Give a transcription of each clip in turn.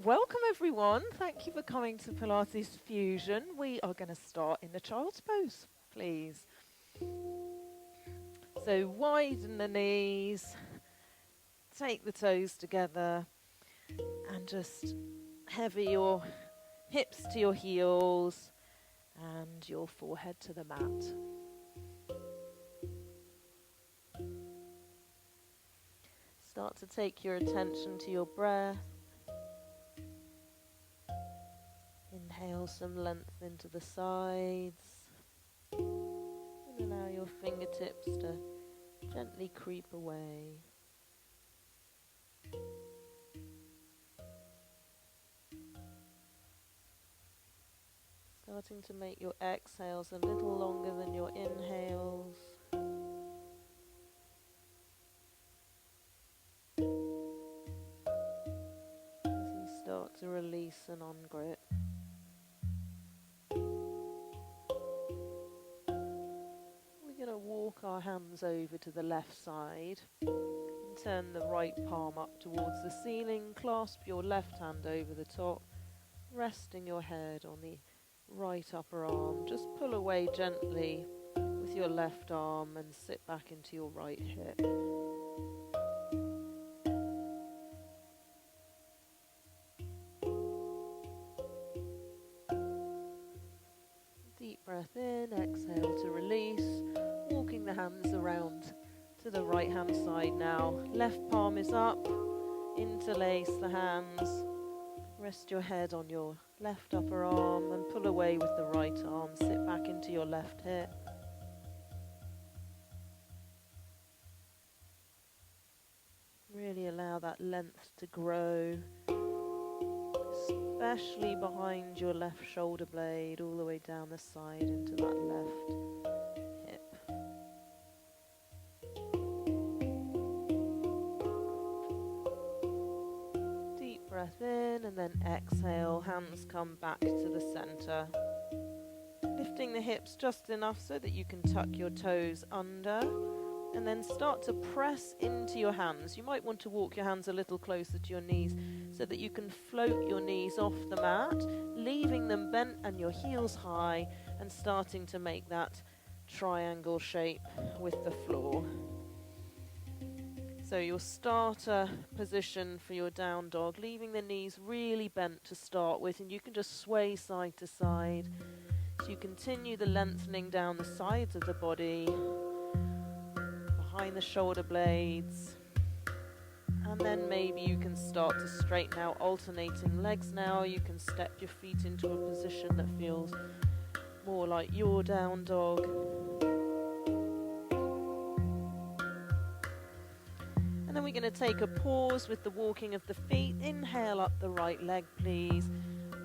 Welcome everyone. Thank you for coming to Pilates Fusion. We are going to start in the child's pose, please. So widen the knees, take the toes together, and just heavy your hips to your heels and your forehead to the mat. Start to take your attention to your breath. Inhale some length into the sides and allow your fingertips to gently creep away. Starting to make your exhales a little longer than your inhales. As you start to release and ungrip. We're going to walk our hands over to the left side and turn the right palm up towards the ceiling. Clasp your left hand over the top, resting your head on the right upper arm. Just pull away gently with your left arm and sit back into your right hip. Deep breath in, exhale to release. Walking the hands around to the right hand side now. Left palm is up, interlace the hands. Rest your head on your left upper arm and pull away with the right arm. Sit back into your left hip. Really allow that length to grow, especially behind your left shoulder blade, all the way down the side into that left hip. Deep breath in and then exhale, hands come back to the center. Lifting the hips just enough so that you can tuck your toes under. And then start to press into your hands. You might want to walk your hands a little closer to your knees so that you can float your knees off the mat, leaving them bent and your heels high, and starting to make that triangle shape with the floor. So your starter position for your down dog, leaving the knees really bent to start with, and you can just sway side to side. So you continue the lengthening down the sides of the body, behind the shoulder blades, and then maybe you can start to straighten out alternating legs now. You can step your feet into a position that feels more like your down dog. And then we're going to take a pause with the walking of the feet. Inhale up the right leg, please.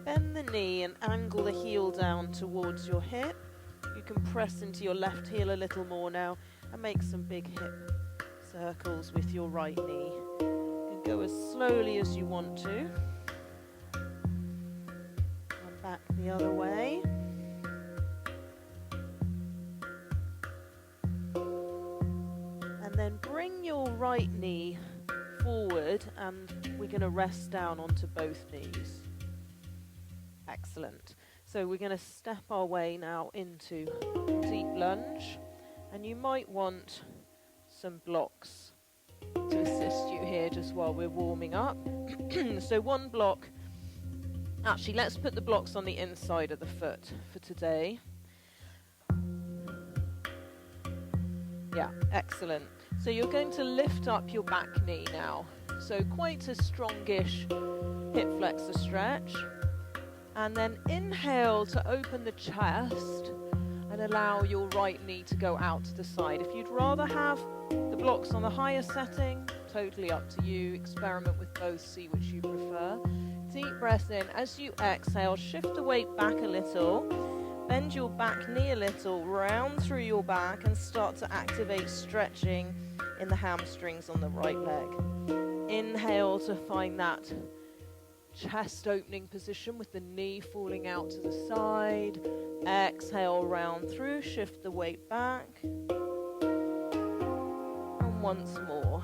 Bend the knee and angle the heel down towards your hip. You can press into your left heel a little more now and make some big hip circles with your right knee. You can go as slowly as you want to. And back the other way. And then bring your right knee forward and we're going to rest down onto both knees. Excellent. So we're going to step our way now into deep lunge. And you might want some blocks to assist you here just while we're warming up. So one block, actually let's put the blocks on the inside of the foot for today. Yeah, excellent. So you're going to lift up your back knee now. So quite a strongish hip flexor stretch. And then inhale to open the chest and allow your right knee to go out to the side. If you'd rather have the blocks on the higher setting, totally up to you. Experiment with both, see which you prefer. Deep breath in. As you exhale, shift the weight back a little. Bend your back knee a little, round through your back and start to activate stretching in the hamstrings on the right leg. Inhale to find that chest opening position with the knee falling out to the side. Exhale, round through, shift the weight back. And once more.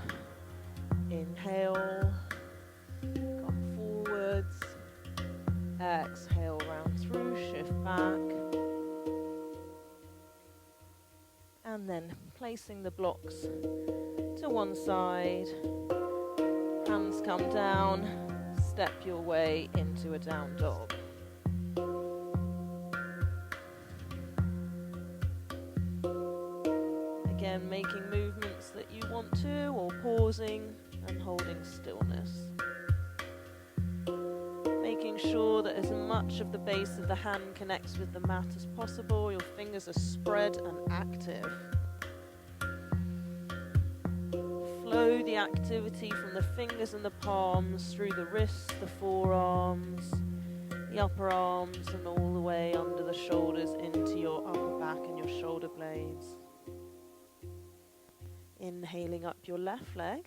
Inhale, come forward. forwards. Exhale, round through, shift back. And then placing the blocks to one side. Hands come down. Step your way into a down dog. Again, making movements that you want to, or pausing and holding stillness. Making sure that as much of the base of the hand connects with the mat as possible. Your fingers are spread and active. Flow the activity from the fingers and the palms through the wrists, the forearms, the upper arms, and all the way under the shoulders into your upper back and your shoulder blades. Inhaling up your left leg,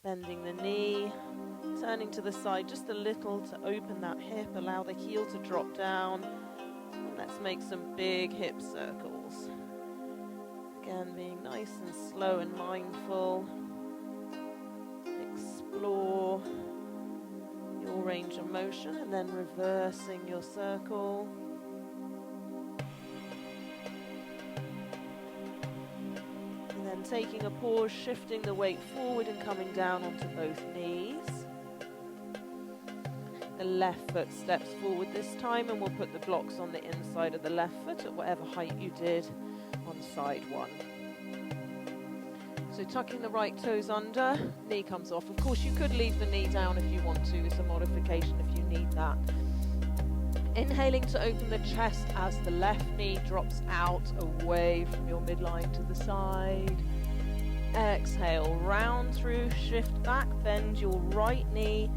bending the knee, turning to the side just a little to open that hip, allow the heel to drop down. And let's make some big hip circles. Again, being nice and slow and mindful. Explore your range of motion and then reversing your circle. And then taking a pause, shifting the weight forward and coming down onto both knees. The left foot steps forward this time, and we'll put the blocks on the inside of the left foot at whatever height you did on side one. So tucking the right toes under, knee comes off. Of course, you could leave the knee down if you want to. It's a modification if you need that. Inhaling to open the chest as the left knee drops out away from your midline to the side. Exhale, round through, shift back, bend your right knee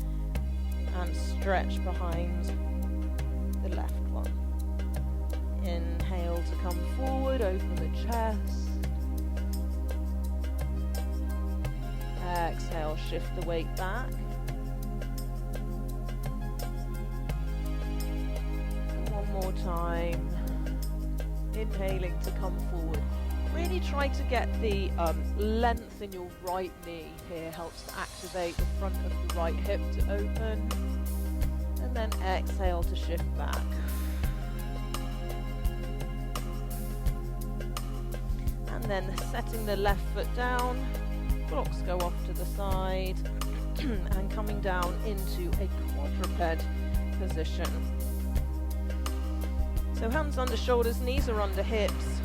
and stretch behind the left one. Inhale to come forward, open the chest. Exhale, shift the weight back. More time. Inhaling to come forward. Really try to get the length in your right knee here. Helps to activate the front of the right hip to open. And then exhale to shift back. And then setting the left foot down. Blocks go off to the side. And coming down into a quadruped position. So hands under shoulders, knees are under hips.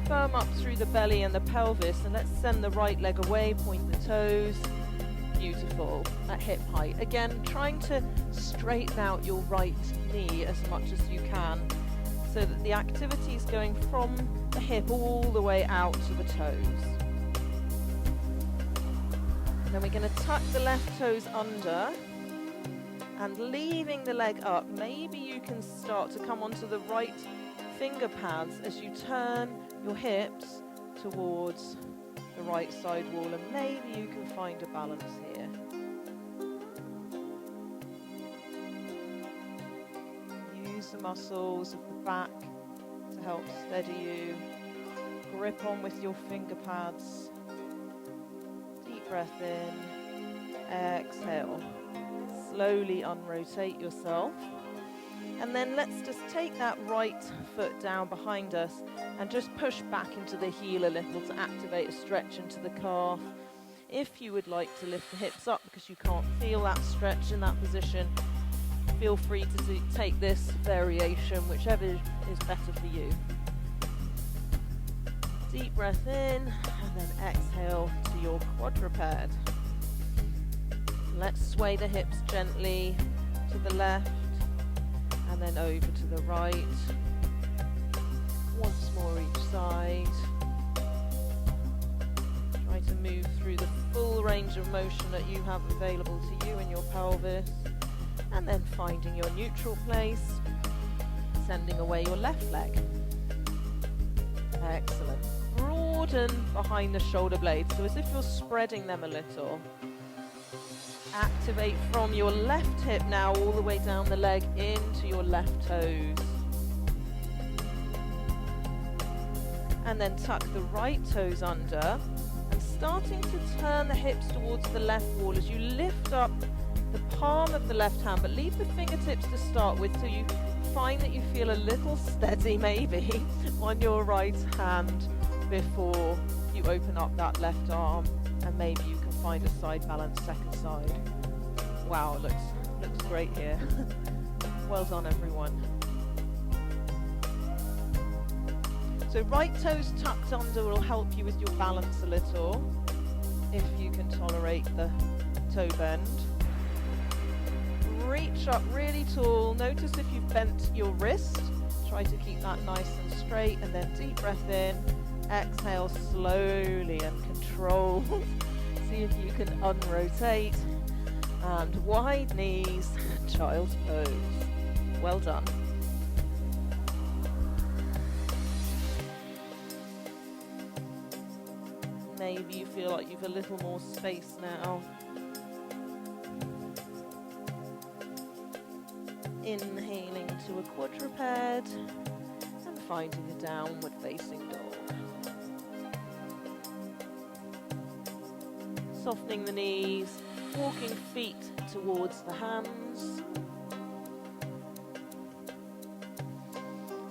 Firm up through the belly and the pelvis, and let's send the right leg away, point the toes. Beautiful, at hip height. Again, trying to straighten out your right knee as much as you can, so that the activity is going from the hip all the way out to the toes. Then we're going to tuck the left toes under, and leaving the leg up. Maybe you can start to come onto the right finger pads as you turn your hips towards the right side wall, and maybe you can find a balance here. Use the muscles of the back to help steady you. Grip on with your finger pads. Deep breath in. Exhale. Slowly unrotate yourself, and then let's just take that right foot down behind us and just push back into the heel a little to activate a stretch into the calf. If you would like to lift the hips up because you can't feel that stretch in that position, feel free to take this variation, whichever is better for you. Deep breath in, and then exhale to your quadruped. Let's sway the hips gently to the left and then over to the right. Once more each side. Try to move through the full range of motion that you have available to you in your pelvis, and then finding your neutral place, sending away your left leg. Excellent. Broaden behind the shoulder blades, so as if you're spreading them a little. Activate from your left hip now all the way down the leg into your left toes. And then tuck the right toes under, and starting to turn the hips towards the left wall as you lift up the palm of the left hand, but leave the fingertips to start with so you find that you feel a little steady maybe on your right hand before you open up that left arm, and maybe you can find a side balance second side. Wow, it looks great here. Well done, everyone. So right toes tucked under will help you with your balance a little, if you can tolerate the toe bend. Reach up really tall. Notice if you've bent your wrist. Try to keep that nice and straight, and then deep breath in. Exhale slowly and controlled. See if you can unrotate. And wide knees, child's pose. Well done. Maybe you feel like you've a little more space now. Inhaling to a quadruped and finding a downward facing dog. Softening the knees, walking feet towards the hands.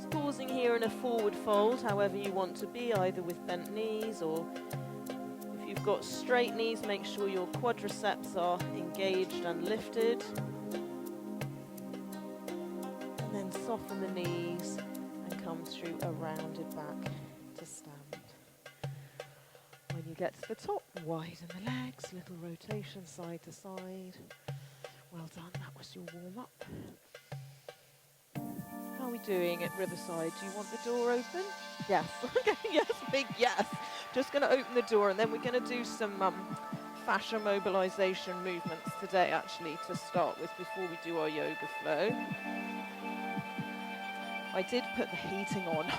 Pausing here in a forward fold, however you want to be, either with bent knees, or if you've got straight knees, make sure your quadriceps are engaged and lifted. And then soften the knees and come through a rounded back to stand. When you get to the top, widen the legs, little rotation side to side. Well done, that was your warm-up. How are we doing at Riverside? Do you want the door open? Yes. Okay, yes, big yes. Just going to open the door, and then we're going to do some fascia mobilization movements today, actually, to start with, before we do our yoga flow. I did put the heating on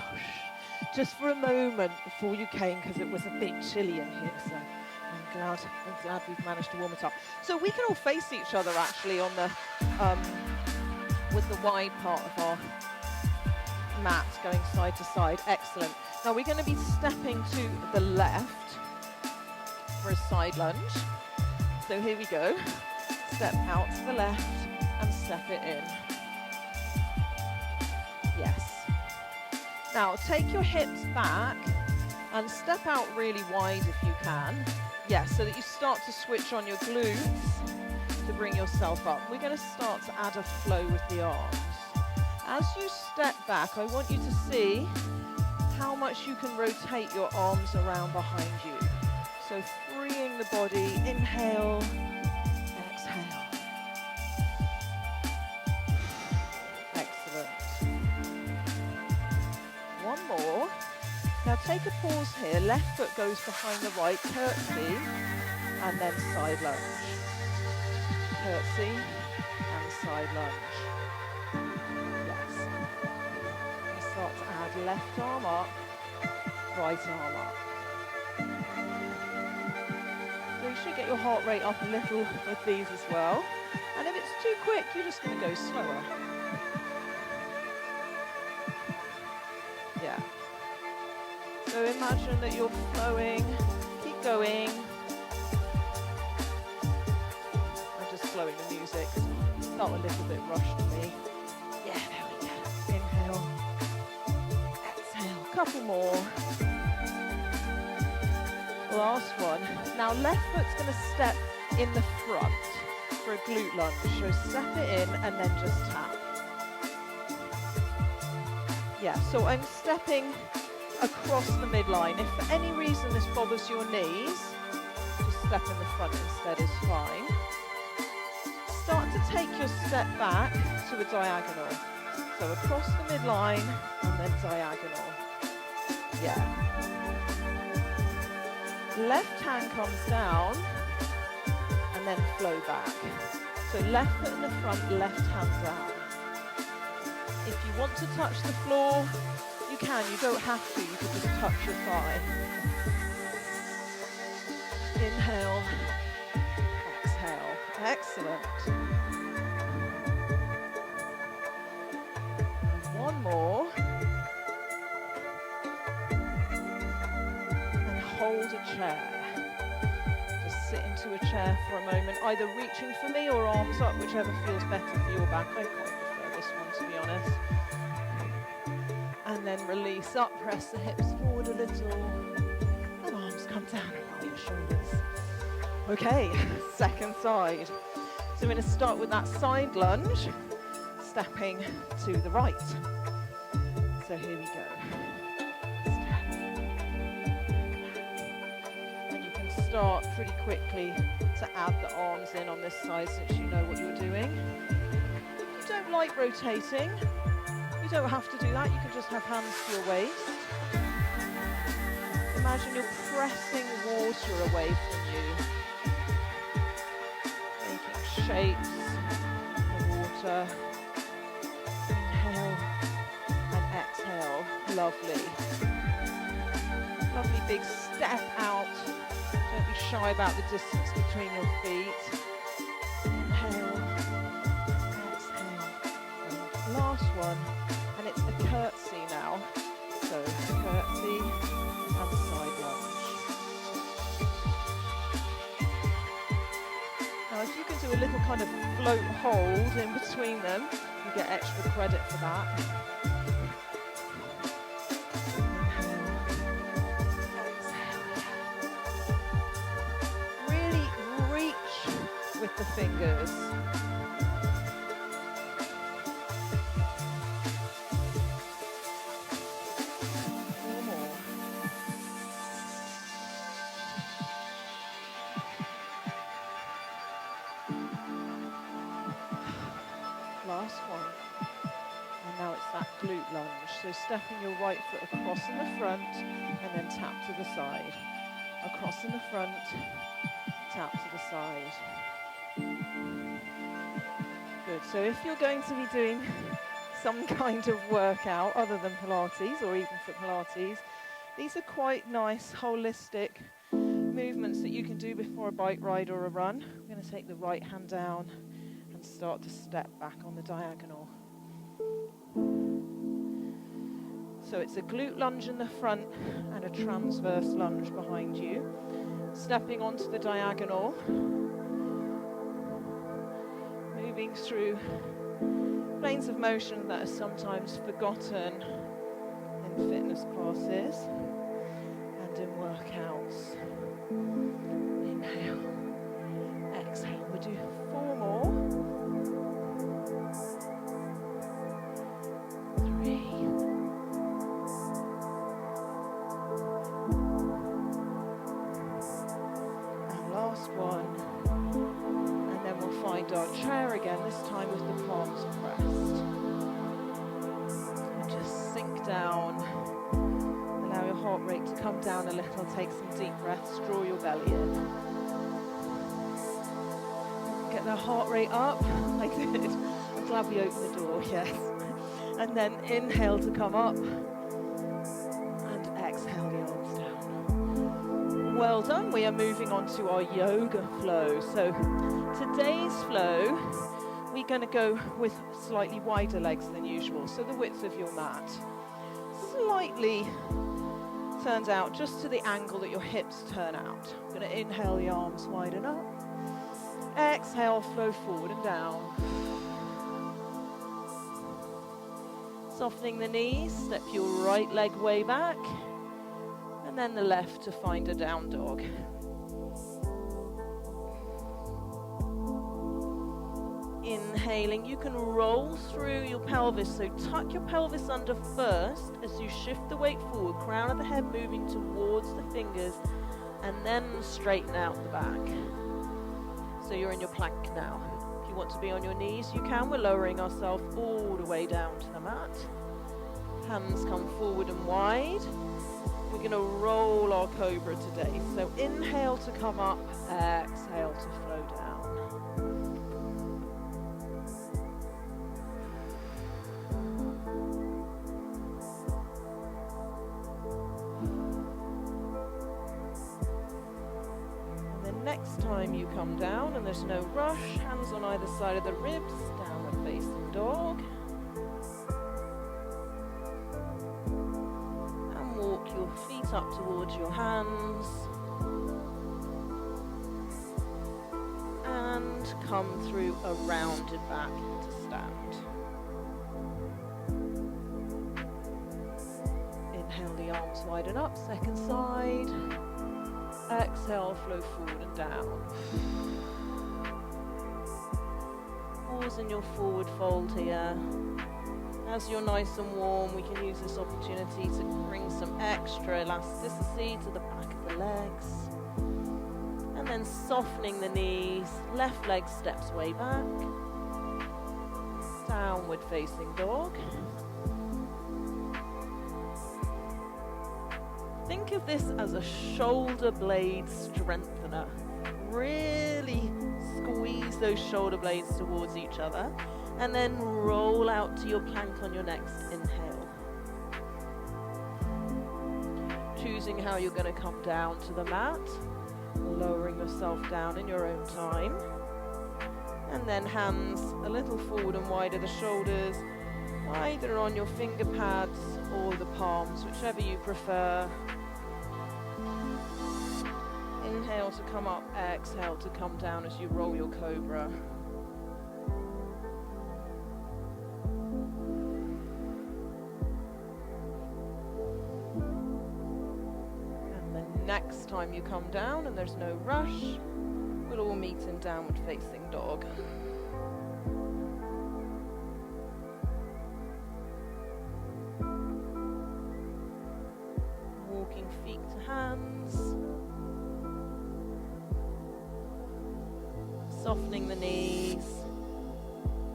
just for a moment before you came, because it was a bit chilly in here, so I'm glad we've managed to warm it up. So we can all face each other, actually, on the with the wide part of our mat going side to side. Excellent. Now we're going to be stepping to the left for a side lunge. So here we go. Step out to the left and step it in. Yes. Now take your hips back and step out really wide if you can. Yes, so that you start to switch on your glutes to bring yourself up. We're going to start to add a flow with the arms. As you step back, I want you to see how much you can rotate your arms around behind you. So freeing the body, inhale, exhale. Excellent. One more. Now take a pause here. Left foot goes behind the right, curtsy, and then side lunge. Curtsy and side lunge. Yes. And start to add left arm up, right arm up. So you should get your heart rate up a little with these as well. And if it's too quick, you're just going to go slower. Yeah. So imagine that you're flowing, keep going. I'm just slowing the music. It felt a little bit rushed to me. Yeah, there we go. Inhale, exhale, couple more. Last one. Now left foot's going to step in the front for a glute lunge. So step it in and then just tap. Yeah, so I'm stepping across the midline. If for any reason this bothers your knees, just step in the front instead is fine. Start to take your step back to a diagonal. So across the midline and then diagonal. Yeah. Left hand comes down and then flow back. So left foot in the front, left hand down. If you want to touch the floor, you can. You don't have to. You can just touch your thigh. Inhale, exhale. Excellent. One more. And hold a chair. Just sit into a chair for a moment, either reaching for me or arms up, whichever feels better for your back. I quite prefer this one, to be honest. And then release up, press the hips forward a little, and arms come down around your shoulders. Okay, second side. So we're going to start with that side lunge, stepping to the right. So here we go. Step. And you can start pretty quickly to add the arms in on this side since you know what you're doing. If you don't like rotating, you don't have to do that. You can just have hands to your waist. Imagine you're pressing water away from you. Shapes in the water. Inhale and exhale. Lovely. Lovely big step out. Don't be shy about the distance between your feet. Inhale, exhale. And last one. And it's a curtsy now. So curtsy and side lunge. Now if you can do a little kind of float hold in between them, you get extra credit for that. Inhale, exhale. Really reach with the fingers. Last one. And now it's that glute lunge. So stepping your right foot across in the front and then tap to the side. Across in the front, tap to the side. Good. So if you're going to be doing some kind of workout other than Pilates or even for Pilates, these are quite nice holistic movements that you can do before a bike ride or a run. I'm going to take the right hand down and start to step back on the diagonal. So it's a glute lunge in the front and a transverse lunge behind you. Stepping onto the diagonal, moving through planes of motion that are sometimes forgotten in fitness classes and in workouts. Inhale, exhale. We'll do 4 more. 3. And last one. And then we'll find our chair again, this time with the palms pressed. And just sink down. Allow your heart rate to come down a little. Take some deep breaths. Draw your belly in. Get the heart rate up. I did. I'm glad we opened the door, yes. And then inhale to come up. And exhale the arms down. Well done. We are moving on to our yoga flow. So today's flow, we're going to go with slightly wider legs than usual. So the width of your mat slightly turns out just to the angle that your hips turn out. I'm going to inhale the arms widen up. Exhale, flow forward and down. Softening the knees, step your right leg way back, and then the left to find a down dog. Inhaling, you can roll through your pelvis, so tuck your pelvis under first as you shift the weight forward, crown of the head moving towards the fingers, and then straighten out the back. So you're in your plank now. If you want to be on your knees, you can. We're lowering ourselves all the way down to the mat. Hands come forward and wide. We're going to roll our cobra today. So inhale to come up, exhale to flow down. Next time you come down, and there's no rush, hands on either side of the ribs, downward facing dog. And walk your feet up towards your hands. come through a rounded back to stand. Inhale, the arms widen up, second side. Exhale, flow forward and down. Pause in your forward fold here. As you're nice and warm, we can use this opportunity to bring some extra elasticity to the back of the legs. And then softening the knees, left leg steps way back. Downward facing dog. Think of this as a shoulder blade strengthener. Really squeeze those shoulder blades towards each other. And then roll out to your plank on your next inhale. Choosing how you're going to come down to the mat. Lowering yourself down in your own time. And then hands a little forward and wide of the shoulders, either on your finger pads or the palms, whichever you prefer. Inhale to come up, exhale to come down as you roll your cobra. And the next time you come down, and there's no rush, we'll all meet in downward facing dog. Walking feet to hands. Softening the knees.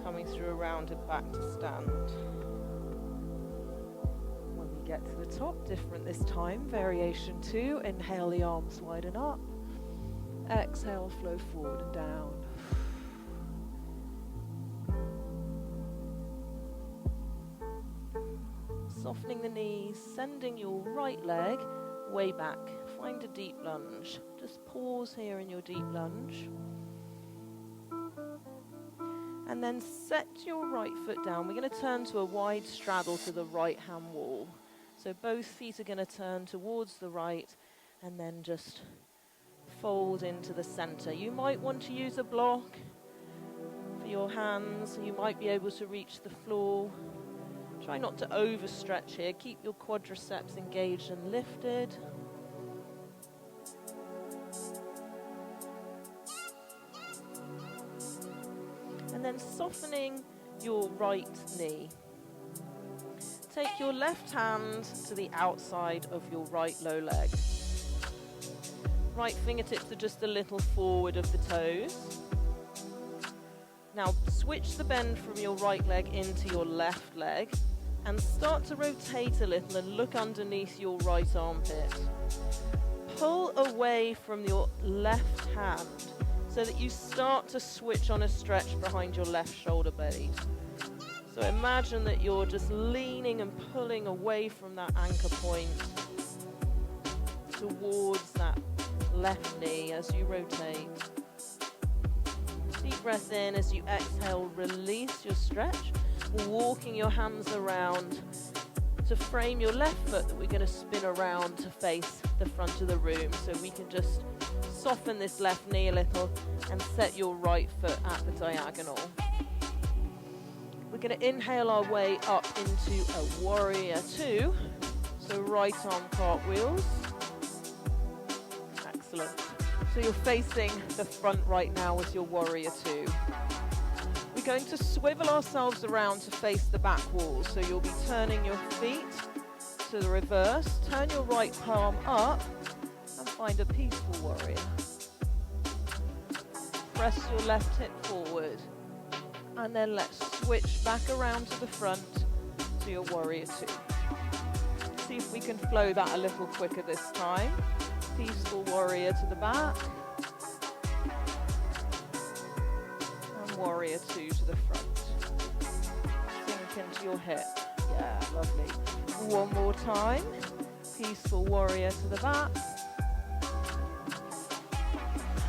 Coming through a rounded back to stand. When we get to the top, different this time. Variation 2. Inhale, the arms widen up. Exhale, flow forward and down. Softening the knees, sending your right leg way back. Find a deep lunge. Just pause here in your deep lunge. And then set your right foot down. We're going to turn to a wide straddle to the right hand wall. So both feet are going to turn towards the right and then just fold into the center. You might want to use a block for your hands. You might be able to reach the floor. Try not to overstretch here. Keep your quadriceps engaged and lifted. And then softening your right knee. Take your left hand to the outside of your right low leg. Right fingertips are just a little forward of the toes. Now switch the bend from your right leg into your left leg and start to rotate a little and look underneath your right armpit. Pull away from your left hand so that you start to switch on a stretch behind your left shoulder blade. So imagine that you're just leaning and pulling away from that anchor point towards that left knee as you rotate. Deep breath in. As you exhale, release your stretch, walking your hands around to frame your left foot that we're going to spin around to face the front of the room. So we can just soften this left knee a little and set your right foot at the diagonal. We're going to inhale our way up into a warrior 2. So right arm cartwheels. Excellent. So you're facing the front right now with your warrior 2. We're going to swivel ourselves around to face the back wall. So you'll be turning your feet to the reverse. Turn your right palm up and find a peaceful warrior. Press your left hip forward. And then let's switch back around to the front to your warrior 2. See if we can flow that a little quicker this time. Peaceful warrior to the back. And warrior 2 to the front. Sink into your hip. Yeah, lovely. One more time. Peaceful warrior to the back.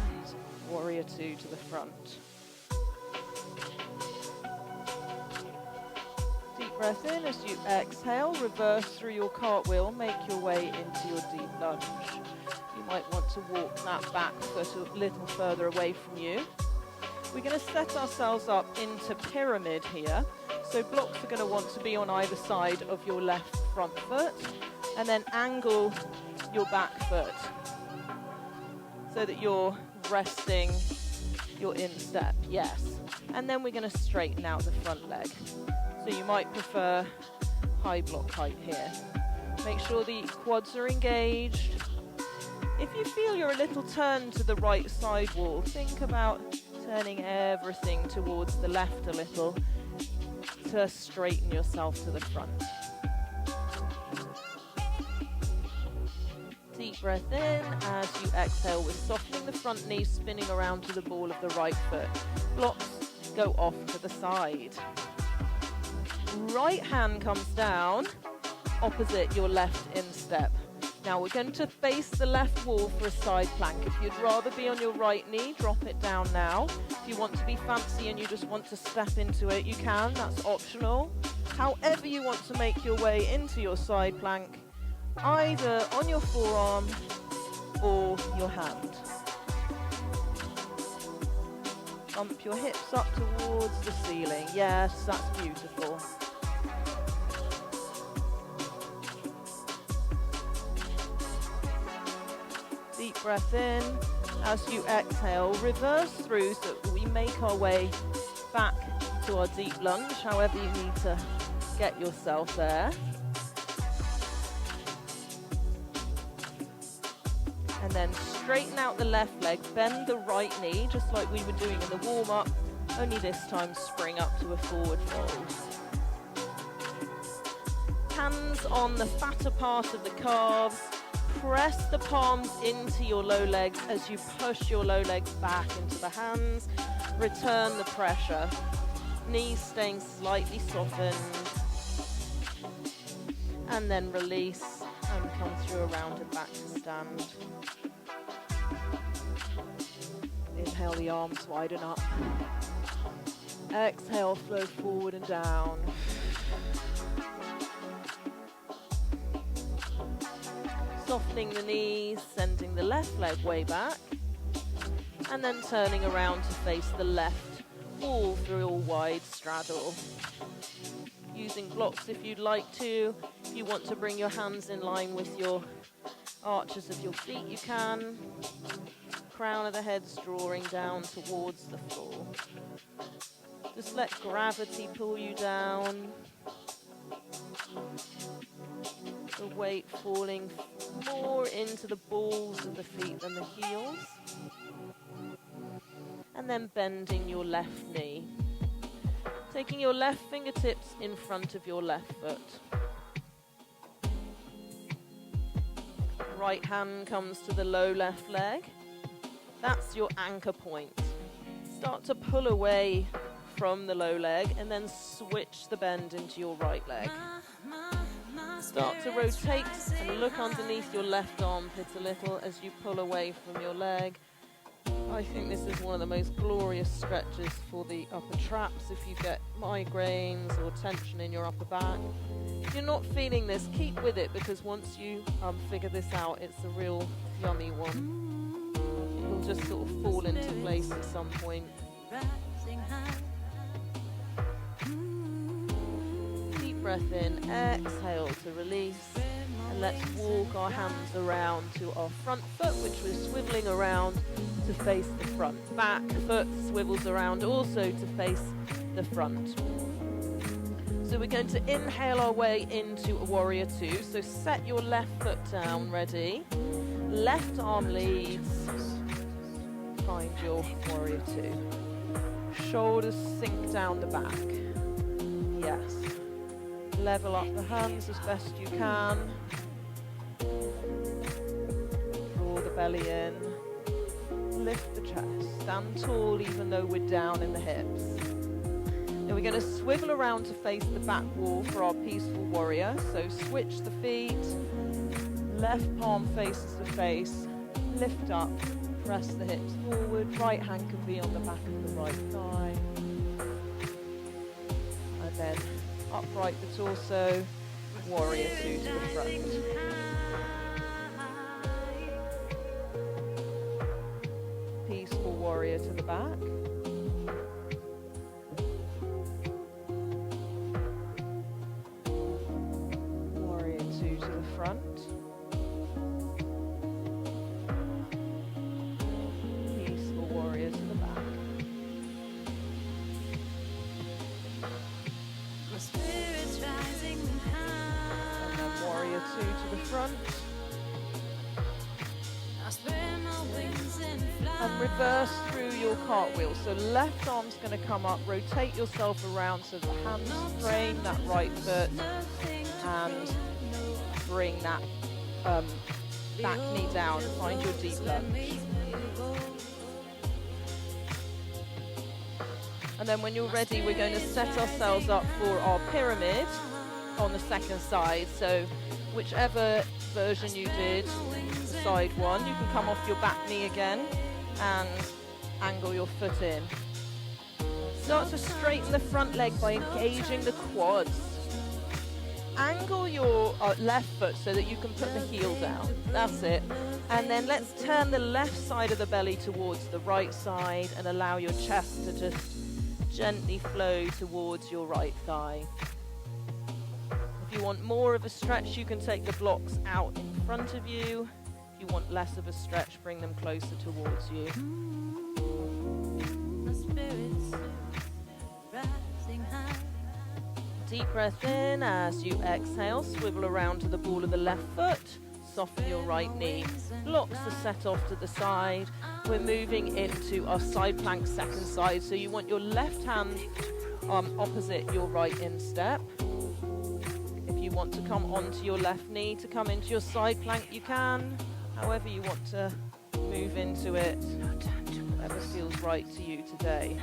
And warrior 2 to the front. Breath in. As you exhale, reverse through your cartwheel, make your way into your deep lunge. You might want to walk that back foot a little further away from you. We're going to set ourselves up into pyramid here. So blocks are going to want to be on either side of your left front foot, and then angle your back foot so that you're resting your instep, yes. And then we're going to straighten out the front leg. So you might prefer high block height here. Make sure the quads are engaged. If you feel you're a little turned to the right side wall, think about turning everything towards the left a little to straighten yourself to the front. Deep breath in as you exhale with softening the front knee, spinning around to the ball of the right foot. Blocks go off to the side. Right hand comes down opposite your left instep. Now we're going to face the left wall for a side plank. If you'd rather be on your right knee, drop it down now. If you want to be fancy and you just want to step into it, you can, that's optional. However you want to make your way into your side plank, either on your forearm or your hand. Bump your hips up towards the ceiling. Yes, that's beautiful. Deep breath in. As you exhale, reverse through so that we make our way back to our deep lunge, however you need to get yourself there. And then straighten out the left leg, bend the right knee, just like we were doing in the warm-up, only this time spring up to a forward fold. Hands on the fatter part of the calves, press the palms into your low legs as you push your low legs back into the hands, return the pressure, knees staying slightly softened, and then release and come through a rounded back to stand. Inhale, the arms widen up. Exhale, flow forward and down. Softening the knees, sending the left leg way back, and then turning around to face the left wall through a wide straddle. Using blocks if you'd like to. If you want to bring your hands in line with your arches of your feet, you can. Crown of the head's drawing down towards the floor. Just let gravity pull you down. The weight falling more into the balls of the feet than the heels. And then bending your left knee. Taking your left fingertips in front of your left foot. Right hand comes to the low left leg. That's your anchor point. Start to pull away from the low leg and then switch the bend into your right leg. Start to rotate and look underneath your left armpit a little as you pull away from your leg. I think this is one of the most glorious stretches for the upper traps if you get migraines or tension in your upper back. If you're not feeling this, keep with it, because once you figure this out, it's a real yummy one. It will just sort of fall into place at some point. Deep breath in, exhale to release. And let's walk our hands around to our front foot, which we're swiveling around to face the front. Back foot swivels around also to face the front. So we're going to inhale our way into a warrior two. So set your left foot down, ready. Left arm leads. Find your warrior two. Shoulders sink down the back. Yes. Level up the hands as best you can. Draw the belly in. Lift the chest. Stand tall even though we're down in the hips. Then we're going to swivel around to face the back wall for our peaceful warrior. So switch the feet. Left palm faces the face. Lift up. Press the hips forward. Right hand can be on the back of the right thigh. And then upright the torso, warrior two to the front. Peaceful warrior to the back. reverse through your cartwheel. So left arm's going to come up, rotate yourself around so the hands frame that right foot, and bring that back knee down and find your deep lunge. And then when you're ready, we're going to set ourselves up for our pyramid on the second side. So whichever version you did, the side one, you can come off your back knee again and angle your foot in. Start to straighten the front leg by engaging the quads. Angle your left foot so that you can put the heel down. That's it. And then let's turn the left side of the belly towards the right side and allow your chest to just gently flow towards your right thigh. If you want more of a stretch, you can take the blocks out in front of you. If you want less of a stretch, bring them closer towards you. Deep breath in as you exhale, swivel around to the ball of the left foot, soften your right knee. Blocks are set off to the side. We're moving into our side plank second side. So you want your left hand opposite your right instep. If you want to come onto your left knee to come into your side plank, you can. However you want to move into it, whatever feels right to you today.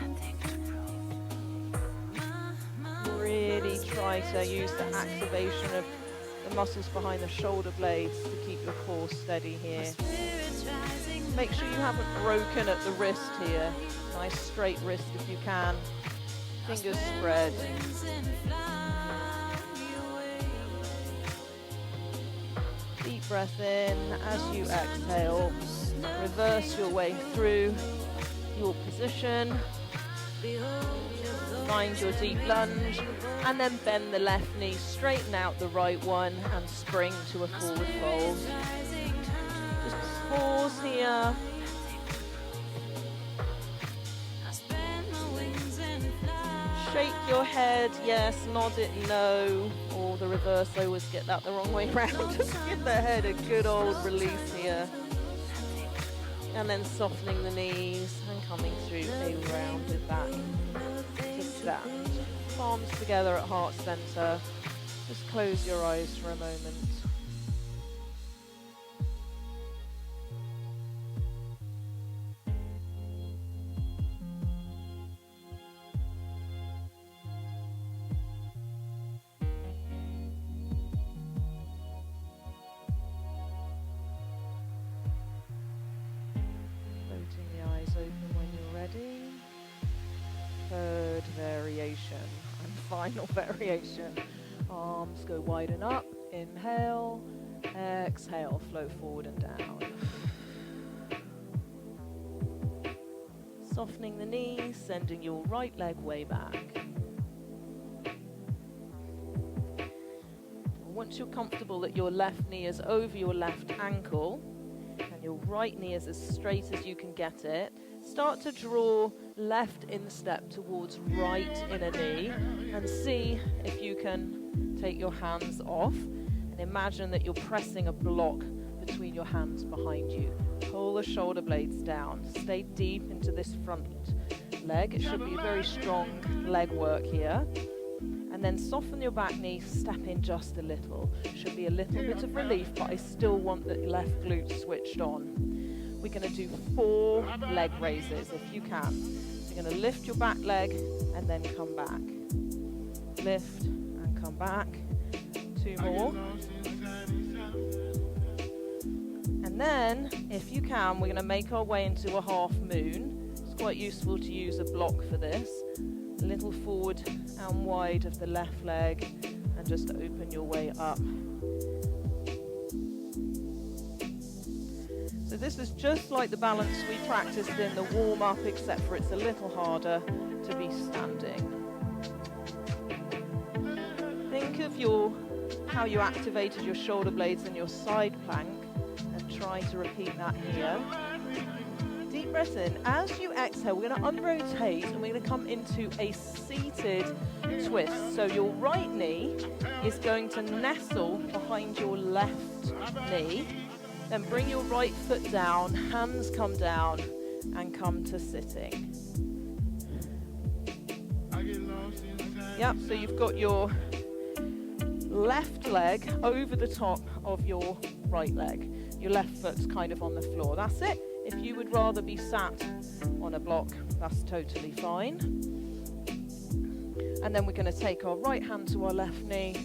Really try to use the activation of the muscles behind the shoulder blades to keep your core steady here. Make sure you haven't broken at the wrist here. Nice straight wrist if you can. Fingers spread. Deep breath in as you exhale. Reverse your way through your position. Find your deep lunge and then bend the left knee, straighten out the right one and spring to a forward fold. Just pause here. Shake your head, yes, nod it no, or the reverse, I always get that the wrong way around. Just give the head a good old release here. And then softening the knees and coming through a rounded back to stand. Palms together at heart center. Just close your eyes for a moment. Third variation and final variation. Arms go wide and up. Inhale, exhale, flow forward and down. Softening the knees, sending your right leg way back. Once you're comfortable that your left knee is over your left ankle and your right knee is as straight as you can get it, start to draw left instep towards right inner knee and see if you can take your hands off and imagine that you're pressing a block between your hands behind you. Pull the shoulder blades down. Stay deep into this front leg. It should be very strong leg work here. And then soften your back knee, step in just a little. Should be a little bit of relief, but I still want the left glute switched on. We're going to do 4 leg raises if you can. So you're going to lift your back leg and then come back. Lift and come back. 2 more. And then, if you can, we're going to make our way into a half moon. It's quite useful to use a block for this. A little forward and wide of the left leg and just open your way up. So this is just like the balance we practiced in the warm-up, except for it's a little harder to be standing. Think of how you activated your shoulder blades in your side plank and try to repeat that here. Deep breath in. As you exhale, we're going to unrotate and we're going to come into a seated twist. So your right knee is going to nestle behind your left knee. Then bring your right foot down, hands come down, and come to sitting. Yep, so you've got your left leg over the top of your right leg. Your left foot's kind of on the floor. That's it. If you would rather be sat on a block, that's totally fine. And then we're going to take our right hand to our left knee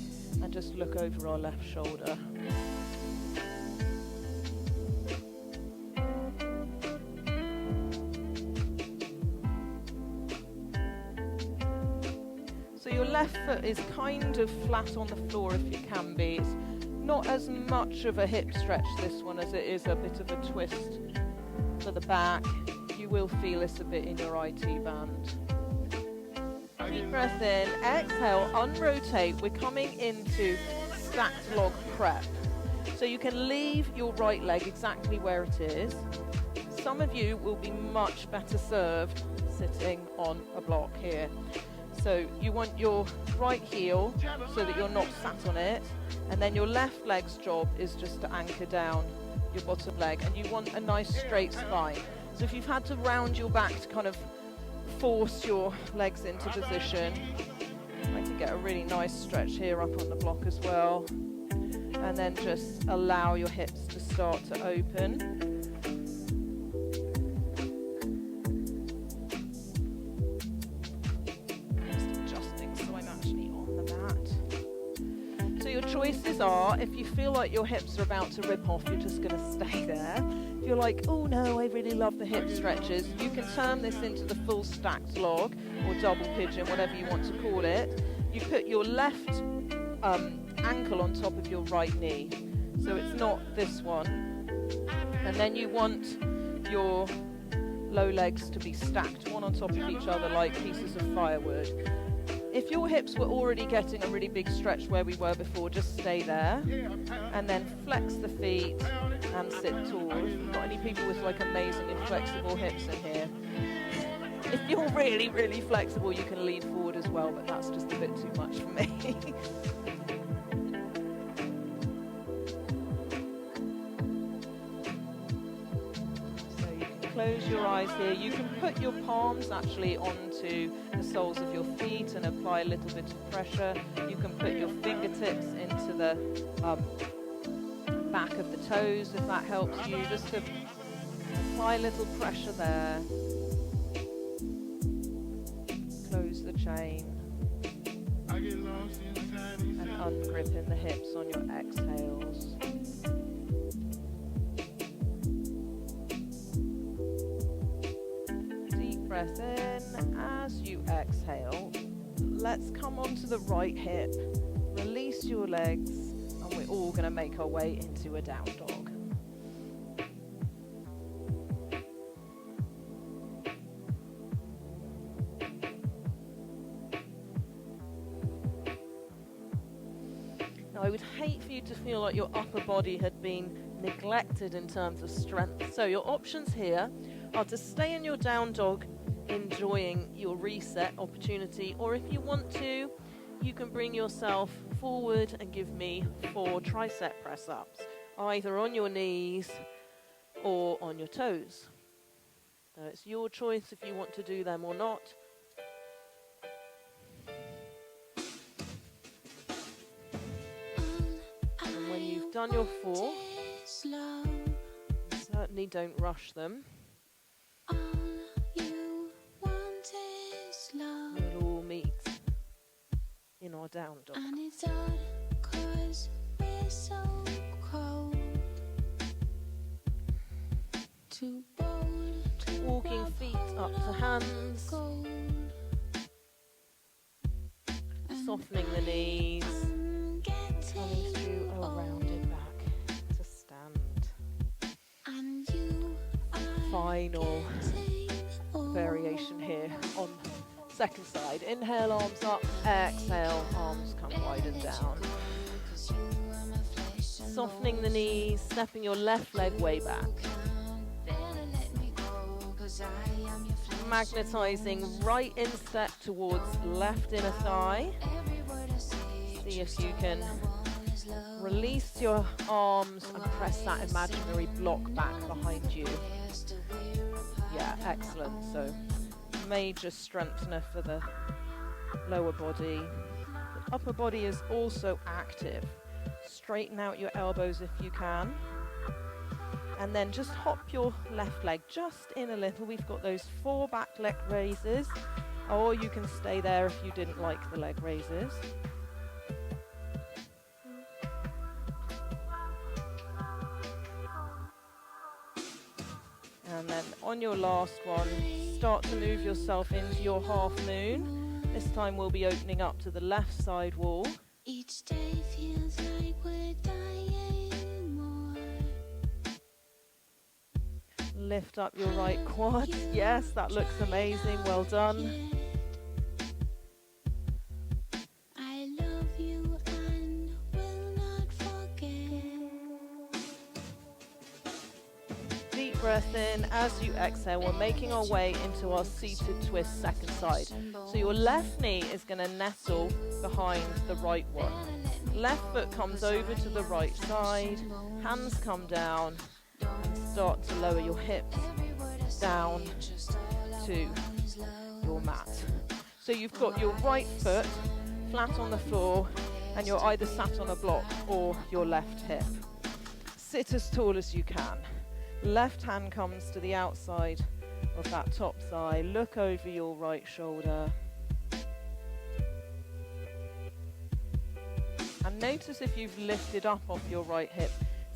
and just look over our left shoulder. So your left foot is kind of flat on the floor if you can be. It's not as much of a hip stretch, this one, as it is a bit of a twist for the back. You will feel this a bit in your IT band. Deep breath in, exhale, unrotate. We're coming into stacked log prep. So you can leave your right leg exactly where it is. Some of you will be much better served sitting on a block here. So you want your right heel so that you're not sat on it, and then your left leg's job is just to anchor down your bottom leg, and you want a nice straight spine. So if you've had to round your back to kind of force your legs into position, I can get a really nice stretch here up on the block as well, and then just allow your hips to start to open. Choices are, if you feel like your hips are about to rip off, you're just going to stay there. If you're like, oh no, I really love the hip stretches, you can turn this into the full stacked log or double pigeon, whatever you want to call it. You put your left ankle on top of your right knee, so it's not this one. And then you want your low legs to be stacked one on top of each other like pieces of firewood. If your hips were already getting a really big stretch where we were before, just stay there and then flex the feet and sit tall. If you've got any people with like amazingly flexible hips in here, if you're really, really flexible, you can lean forward as well, but that's just a bit too much for me. Close your eyes here. You can put your palms actually onto the soles of your feet and apply a little bit of pressure. You can put your fingertips into the back of the toes if that helps you. Just to apply a little pressure there. Close the chain. And ungrip in the hips on your exhales. Breath in. As you exhale, let's come onto the right hip, release your legs, and we're all going to make our way into a down dog. Now I would hate for you to feel like your upper body had been neglected in terms of strength, so your options here are to stay in your down dog enjoying your reset opportunity, or if you want to, you can bring yourself forward and give me 4 tricep press ups, either on your knees or on your toes. So it's your choice if you want to do them or not. And when you've done your 4, certainly don't rush them. We'll all meet in our down dog. And it's odd 'cause we're so cold. Too bold, too walking feet up to hands. Gold. Softening the knees. Coming through a rounded back to stand. And you final variation here on second side. Inhale, arms up. Exhale, arms come wide and down. Softening the knees, stepping your left leg way back. Magnetizing right instep towards left inner thigh. See if you can release your arms and press that imaginary block back behind you. Yeah. Yeah, excellent. So major strengthener for the lower body. The upper body is also active. Straighten out your elbows if you can. And then just hop your left leg just in a little. We've got those 4 back leg raises, or you can stay there if you didn't like the leg raises. And then on your last one, start to move yourself into your half moon. This time we'll be opening up to the left side wall. Each day feels like we're dying more. Lift up your right quad. Yes, that looks amazing. Well done. I love you and will not forget. Deep breath in. As you exhale, we're making our way into our seated twist second side. So your left knee is going to nestle behind the right one. Left foot comes over to the right side. Hands come down. Start to lower your hips down to your mat. So you've got your right foot flat on the floor and you're either sat on a block or your left hip. Sit as tall as you can. Left hand comes to the outside of that top thigh. Look over your right shoulder. And notice if you've lifted up off your right hip.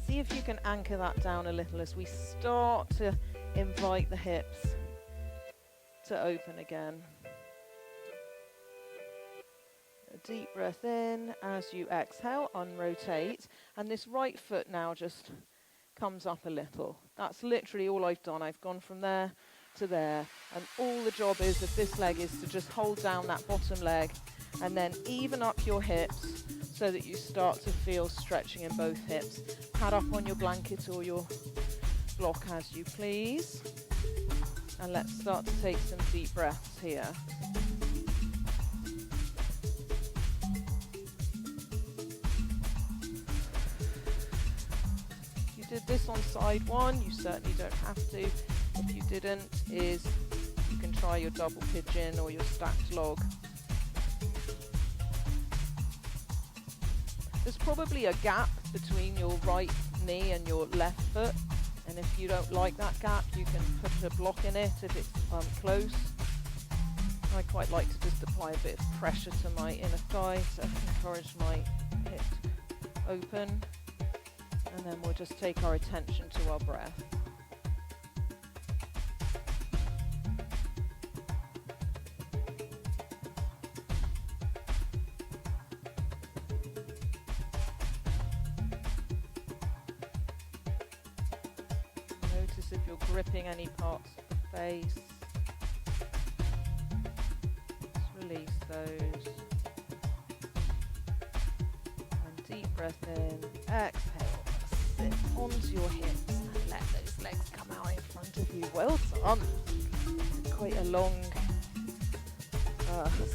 See if you can anchor that down a little as we start to invite the hips to open again. A deep breath in. As you exhale, unrotate. And this right foot now just comes up a little. That's literally all I've done. I've gone from there to there. And all the job is of this leg is to just hold down that bottom leg and then even up your hips so that you start to feel stretching in both hips. Pad up on your blanket or your block as you please. And let's start to take some deep breaths here. If you did this on side one, you certainly don't have to. If you didn't, you can try your double pigeon or your stacked log. There's probably a gap between your right knee and your left foot, and if you don't like that gap, you can put a block in it if it's close. I quite like to just apply a bit of pressure to my inner thigh to encourage my hip open, and then we'll just take our attention to our breath. If you're gripping any parts of the face, just release those. And deep breath in, exhale, sit onto your hips and let those legs come out in front of you. Well done. Quite a long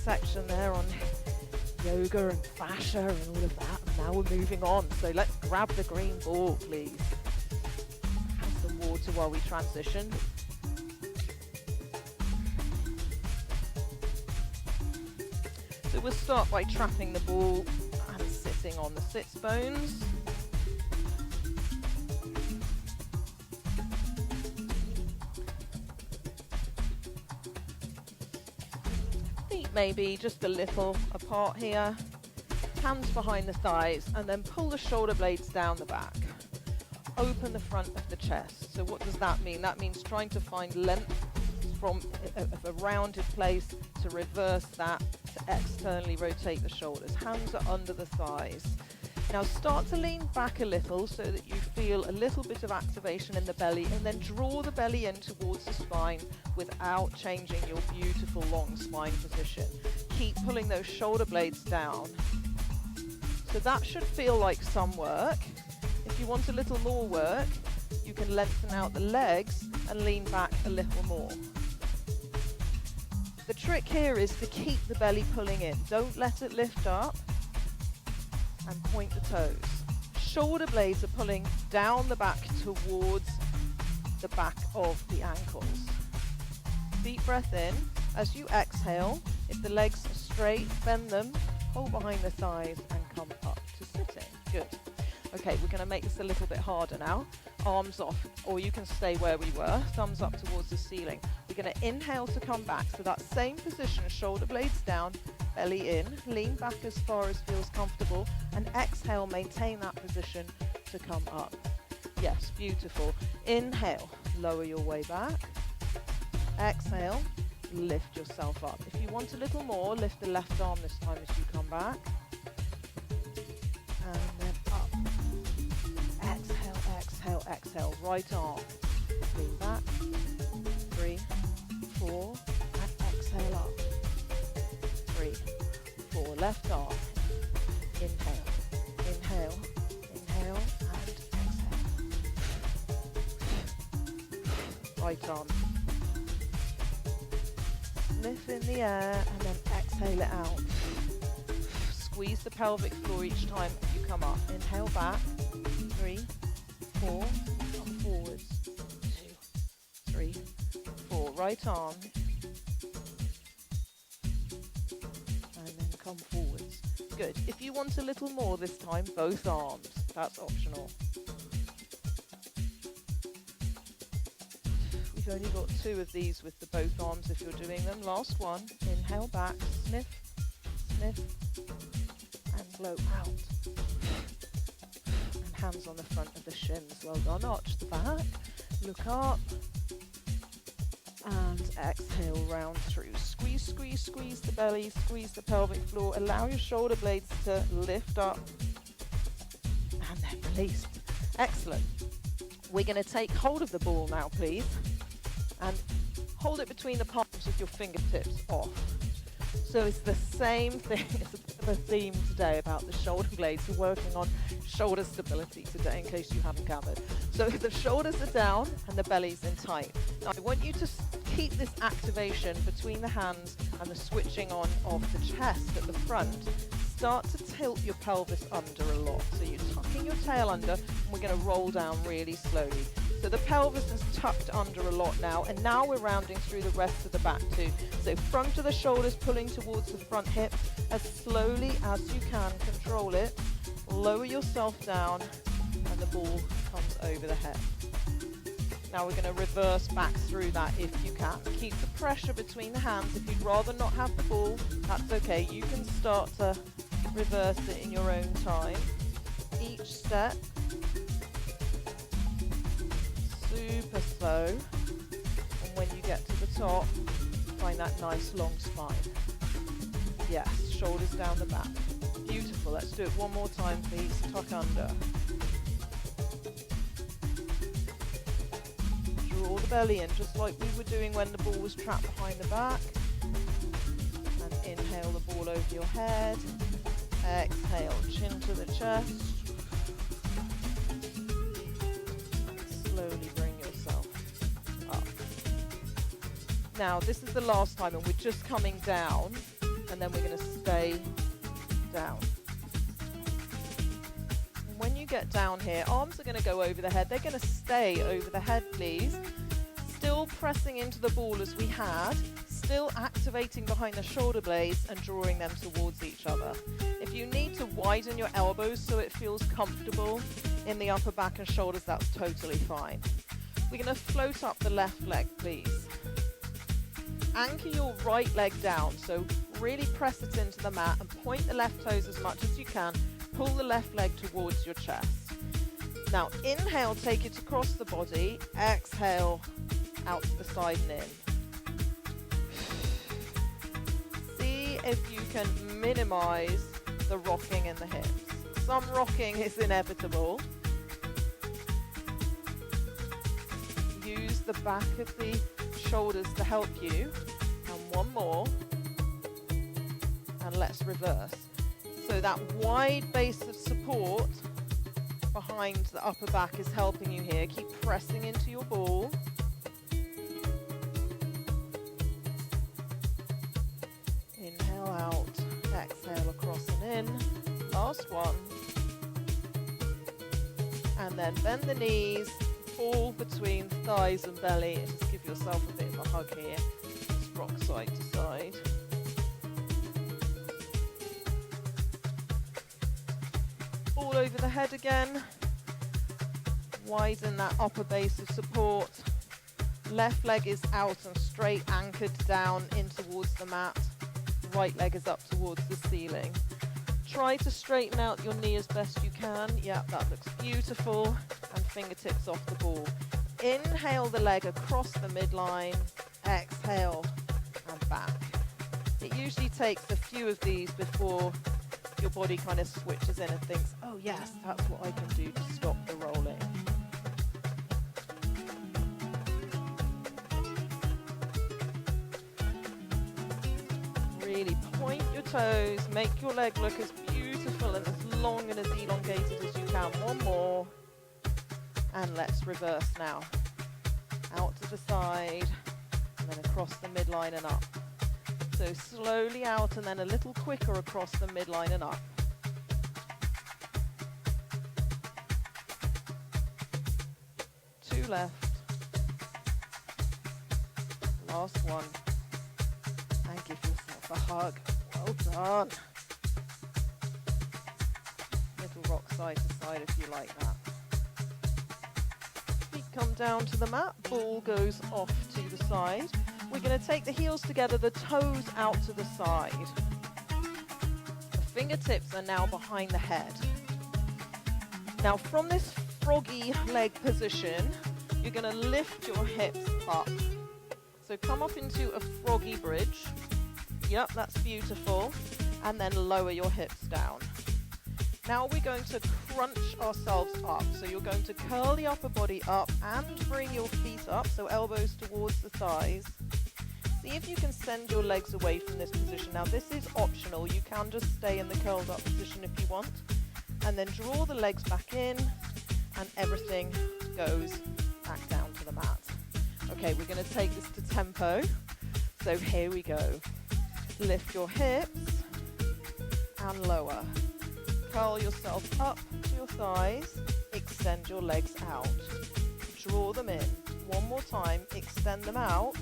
section there on yoga and fascia and all of that. And now we're moving on. So let's grab the green ball, please. Water while we transition. So we'll start by trapping the ball and sitting on the sits bones. Feet maybe just a little apart here. Hands behind the thighs and then pull the shoulder blades down the back. Open the front of the chest. So what does that mean? That means trying to find length from a rounded place to reverse that, to externally rotate the shoulders. Hands are under the thighs. Now start to lean back a little so that you feel a little bit of activation in the belly, and then draw the belly in towards the spine without changing your beautiful long spine position. Keep pulling those shoulder blades down. So that should feel like some work. If you want a little more work, you can lengthen out the legs and lean back a little more. The trick here is to keep the belly pulling in. Don't let it lift up, and point the toes. Shoulder blades are pulling down the back towards the back of the ankles. deep breath in. As you exhale, if the legs are straight, bend them, hold behind the thighs and come up to sitting. Good. Okay, we're going to make this a little bit harder now. Arms off, or you can stay where we were, thumbs up towards the ceiling. We're going to inhale to come back, so that same position, shoulder blades down, belly in, lean back as far as feels comfortable, and exhale, maintain that position to come up. Yes, beautiful. Inhale, lower your way back. Exhale, lift yourself up. If you want a little more, lift the left arm this time as you come back. And then up. Exhale, exhale, exhale. Right arm. Lean back. 3, 4. And exhale up. 3, 4. Left arm. Inhale. Inhale. Inhale. And exhale. Right arm. Sniff in the air and then exhale it out. Squeeze the pelvic floor each time you come up. Inhale back. 3, 4. Come forwards. 2, 3, 4. Right arm. And then come forwards. Good. If you want a little more this time, both arms. That's optional. We've only got 2 of these with the both arms if you're doing them. Last one. Inhale back. Sniff. Sniff. And blow out. And hands on the front of the shins. Well done. Arch the back. Look up. And exhale round through. Squeeze, squeeze, squeeze the belly. Squeeze the pelvic floor. Allow your shoulder blades to lift up. And then release. Excellent. We're going to take hold of the ball now, please. And hold it between the palms with your fingertips off. So it's the same thing. It's a bit of a theme today about the shoulder blades. We're working on shoulder stability today, in case you haven't gathered. So the shoulders are down and the belly's in tight. Now I want you to keep this activation between the hands and the switching on of the chest at the front. Start to tilt your pelvis under a lot. So you're tucking your tail under, and we're going to roll down really slowly. So the pelvis is tucked under a lot now, and now we're rounding through the rest of the back too. So front of the shoulders pulling towards the front hip as slowly as you can. Control it. Lower yourself down, and the ball comes over the head. Now we're going to reverse back through that if you can. Keep the pressure between the hands. If you'd rather not have the ball, that's okay. You can start to reverse it in your own time. Each set. Super slow. And when you get to the top, find that nice long spine. Yes, shoulders down the back. Beautiful. Let's do it one more time, please. Tuck under. Draw the belly in, just like we were doing when the ball was trapped behind the back. And inhale the ball over your head. Exhale, chin to the chest. Slowly bring yourself up. Now, this is the last time, and we're just coming down, and then we're going to stay down. And when you get down here, arms are going to go over the head. They're going to stay over the head, please. Still pressing into the ball as we had, still activating behind the shoulder blades and drawing them towards each other. If you need to widen your elbows so it feels comfortable in the upper back and shoulders, that's totally fine. We're going to float up the left leg, please. Anchor your right leg down, so really press it into the mat and point the left toes as much as you can. Pull the left leg towards your chest. Now inhale, take it across the body. Exhale, out to the side and in. See if you can minimize the rocking in the hips. Some rocking is inevitable. Use the back of the shoulders to help you. And one more. And let's reverse. So that wide base of support behind the upper back is helping you here. Keep pressing into your ball. Inhale out, exhale across and in. Last one. And then bend the knees, fall between thighs and belly, and just give yourself a bit of a hug here. rock side to side. All over the head again. Widen that upper base of support. Left leg is out and straight, anchored down in towards the mat. Right leg is up towards the ceiling. Try to straighten out your knee as best you can. Yeah, that looks beautiful. And fingertips off the ball. Inhale the leg across the midline. Exhale and back. It usually takes a few of these before your body kind of switches in and thinks, oh yes, that's what I can do to stop the rolling. Really point your toes, make your leg look as beautiful and as long and as elongated as you can. One more. And let's reverse now. Out to the side, and then across the midline and up. So slowly out and then a little quicker across the midline and up. Two left. Last one. And give yourself a hug. Well done. Little rock side to side if you like that. Feet come down to the mat, ball goes off to the side. We're going to take the heels together, the toes out to the side. The fingertips are now behind the head. Now from this froggy leg position, you're going to lift your hips up. So come up into a froggy bridge. Yep, that's beautiful. And then lower your hips down. Now we're going to crunch ourselves up. So you're going to curl the upper body up and bring your feet up, so elbows towards the thighs. See if you can send your legs away from this position. Now this is optional. You can just stay in the curled up position if you want. And then draw the legs back in and everything goes back down to the mat. Okay, we're going to take this to tempo. So here we go. Lift your hips and lower. Curl yourself up to your thighs. Extend your legs out. Draw them in. One more time. Extend them out.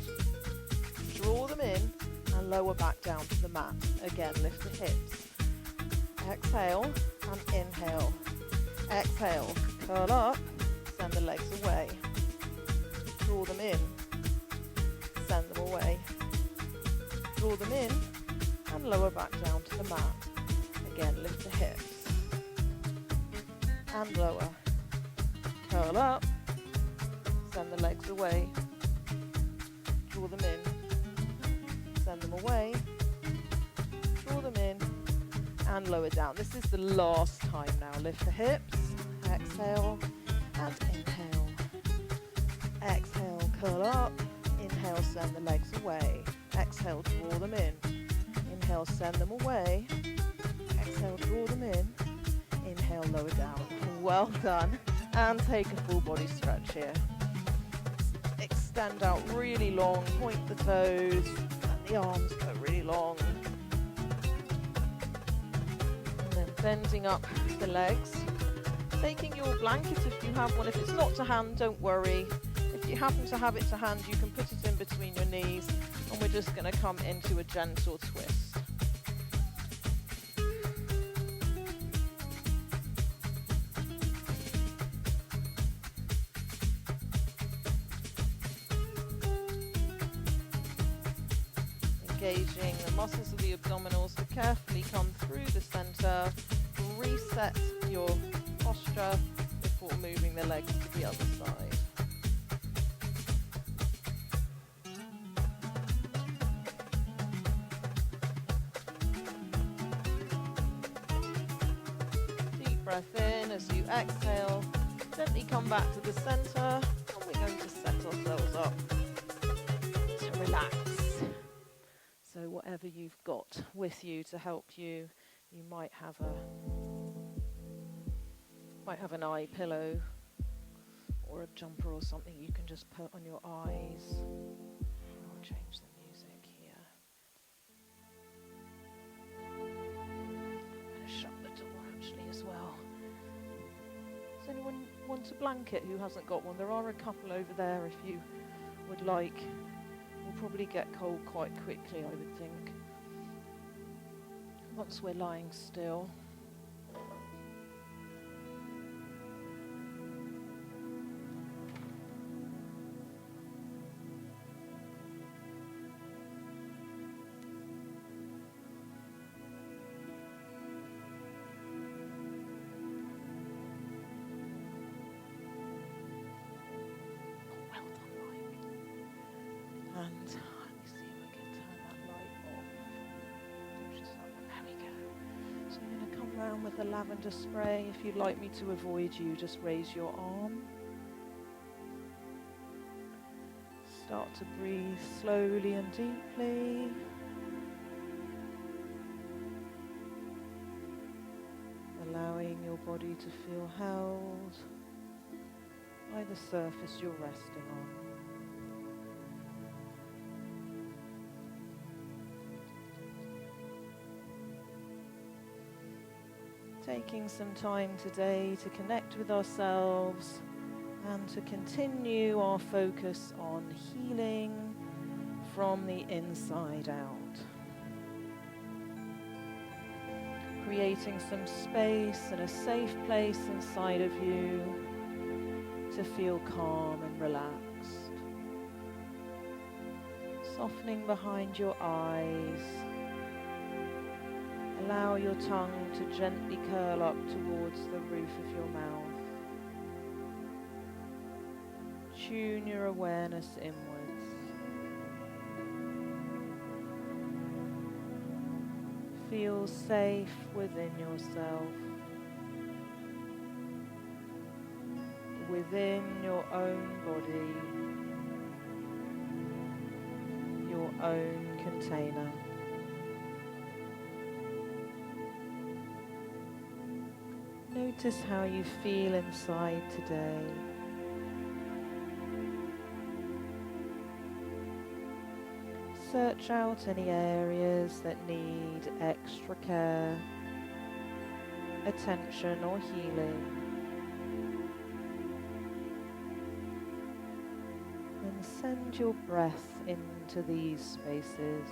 Draw them in and lower back down to the mat. Again, lift the hips. Exhale and inhale. Exhale, curl up, send the legs away. Draw them in, send them away. Draw them in and lower back down to the mat. Again, lift the hips and lower. Curl up, send the legs away. Draw them in. Send them away, draw them in, and lower down. This is the last time now. Lift the hips, exhale, and inhale. Exhale, curl up, inhale, send the legs away. Exhale, draw them in. Inhale, send them away. Exhale, draw them in. Inhale, lower down. Well done. And take a full body stretch here. Extend out really long, point the toes. The arms go really long. And then bending up the legs. Taking your blanket if you have one. If it's not to hand, don't worry. If you happen to have it to hand, you can put it in between your knees. And we're just going to come into a gentle twist. Engaging the muscles of the abdominals to carefully come through the center, reset your posture before moving the legs to the other side. Deep breath in as you exhale, gently come back to the center, and we're going to set ourselves up to relax. So whatever you've got with you to help you, you might have an eye pillow or a jumper or something you can just put on your eyes. I'll change the music here. I'm going to shut the door actually as well. Does anyone want a blanket who hasn't got one? There are a couple over there if you would like. We'll probably get cold quite quickly, I would think, once we're lying still. And let me see if I can turn that light off. Just that one. There we go. So I'm going to come round with the lavender spray. If you'd like me to avoid you, just raise your arm. Start to breathe slowly and deeply. Allowing your body to feel held by the surface you're resting on. Taking some time today to connect with ourselves and to continue our focus on healing from the inside out. Creating some space and a safe place inside of you to feel calm and relaxed. Softening behind your eyes. Allow your tongue to gently curl up towards the roof of your mouth. Tune your awareness inwards. Feel safe within yourself, within your own body, your own container. Notice how you feel inside today. Search out any areas that need extra care, attention or healing. And send your breath into these spaces.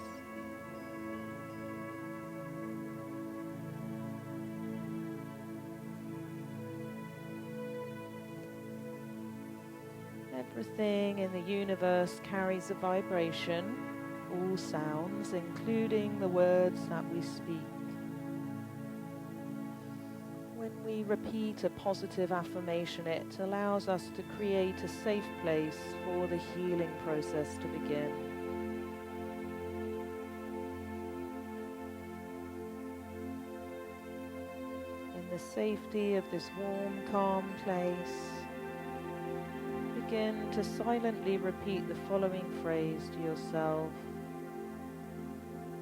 Everything in the universe carries a vibration, all sounds, including the words that we speak. When we repeat a positive affirmation, it allows us to create a safe place for the healing process to begin. In the safety of this warm, calm place, begin to silently repeat the following phrase to yourself.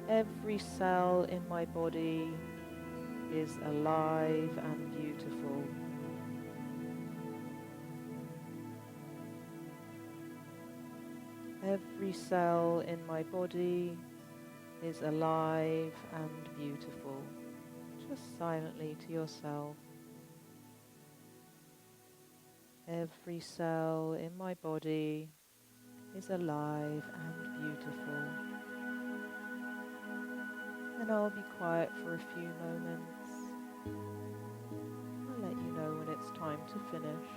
Every cell in my body is alive and beautiful. Every cell in my body is alive and beautiful. Just silently to yourself. Every cell in my body is alive and beautiful. And I'll be quiet for a few moments. I'll let you know when it's time to finish.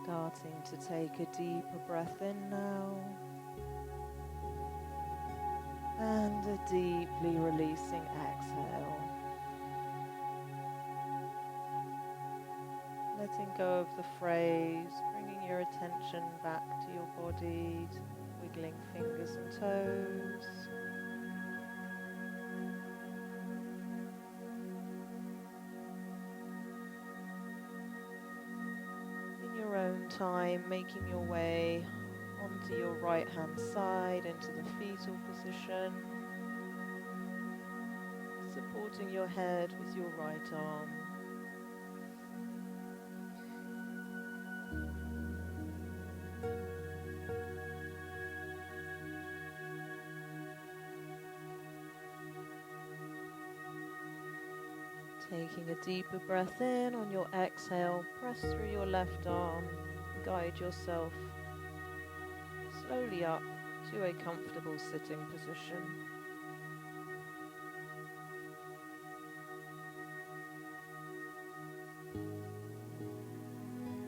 Starting to take a deeper breath in now, and a deeply releasing exhale. Letting go of the phrase, bringing your attention back to your body, wiggling fingers and toes. Time making your way onto your right hand side into the fetal position, supporting your head with your right arm. Taking a deeper breath in on your exhale, press through your left arm, guide yourself slowly up to a comfortable sitting position.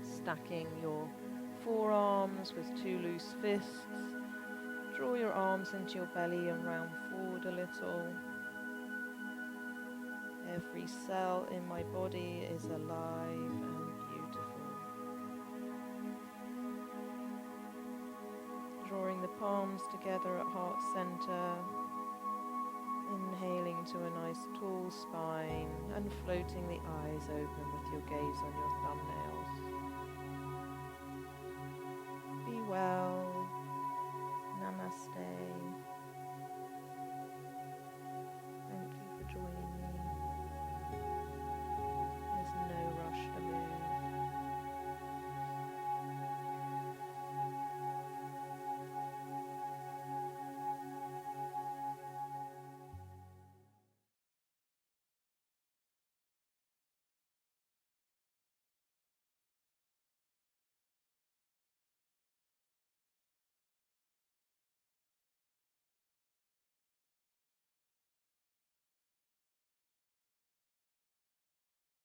Stacking your forearms with two loose fists. Draw your arms into your belly and round forward a little. Every cell in my body is alive and beautiful. Drawing the palms together at heart center. Inhaling to a nice tall spine and floating the eyes open with your gaze on your thumbnail.